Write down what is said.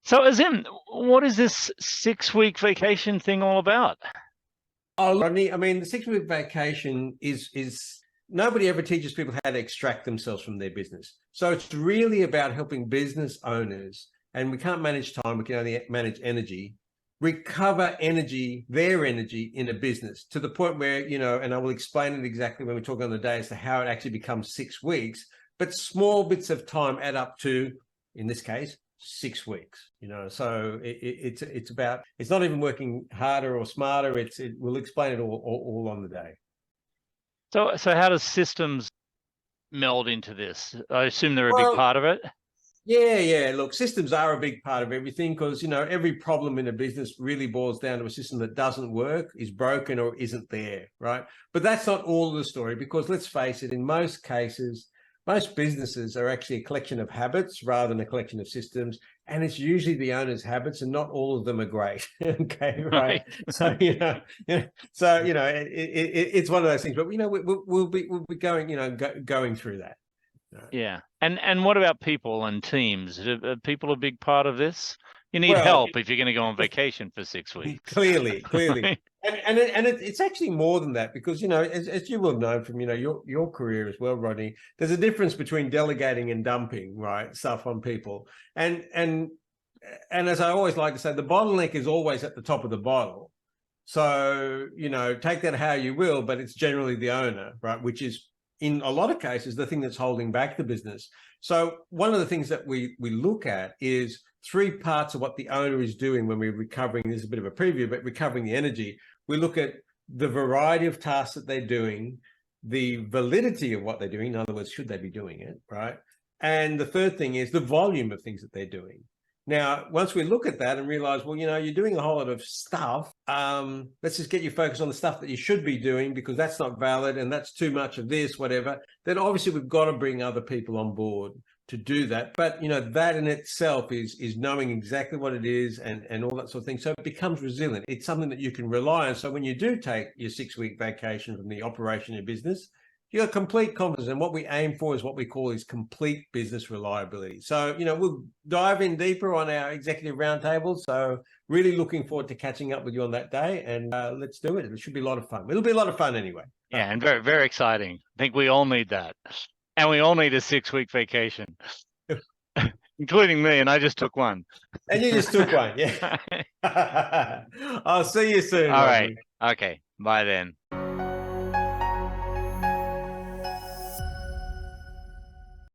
So, Azim, what is this 6 week vacation thing all about? Oh, Rodney, I mean, the 6 week vacation is nobody ever teaches people how to extract themselves from their business. So it's really about helping business owners, and we can't manage time, we can only manage energy, recover energy, their energy in a business to the point where, and I will explain it exactly when we talk on the day as to how it actually becomes 6 weeks, but small bits of time add up to, in this case, 6 weeks. So it's about, it's not even working harder or smarter. We'll explain it all on the day. So how does systems meld into this? I assume they're a big Well, part of it. yeah. Look, systems are a big part of everything because, every problem in a business really boils down to a system that doesn't work, is broken, or isn't there, right? But that's not all of the story, because let's face it, in most cases, most businesses are actually a collection of habits rather than a collection of systems. And it's usually the owner's habits, and not all of them are great. Okay, right. So, it's one of those things. But, we'll be going, going through that. Yeah. And what about people and teams? Are people a big part of this? You need Well, help if you're going to go on vacation for 6 weeks. Clearly. And it's actually more than that, because, as you will know from, your career as well, Rodney, there's a difference between delegating and dumping, right, stuff on people. And as I always like to say, the bottleneck is always at the top of the bottle. So, take that how you will, but it's generally the owner, right, which is, in a lot of cases, the thing that's holding back the business. So one of the things that we look at is three parts of what the owner is doing when we're recovering. This is a bit of a preview, but recovering the energy. We look at the variety of tasks that they're doing, the validity of what they're doing. In other words, should they be doing it, right? And the third thing is the volume of things that they're doing. Now, once we look at that and realize, well, you're doing a whole lot of stuff, let's just get you focused on the stuff that you should be doing, because that's not valid and that's too much of this, whatever. Then obviously we've got to bring other people on board to do that. But, that in itself is knowing exactly what it is and all that sort of thing. So it becomes resilient. It's something that you can rely on. So when you do take your 6 week vacation from the operation of your business, you got complete confidence. And what we aim for is what we call is complete business reliability. So, we'll dive in deeper on our executive roundtable. So really looking forward to catching up with you on that day, and let's do it. It should be a lot of fun. It'll be a lot of fun anyway. Yeah, and very, very exciting. I think we all need that. And we all need a 6 week vacation, including me. And I just took one. And you just took one. Yeah. I'll see you soon. All right. Okay. Bye then.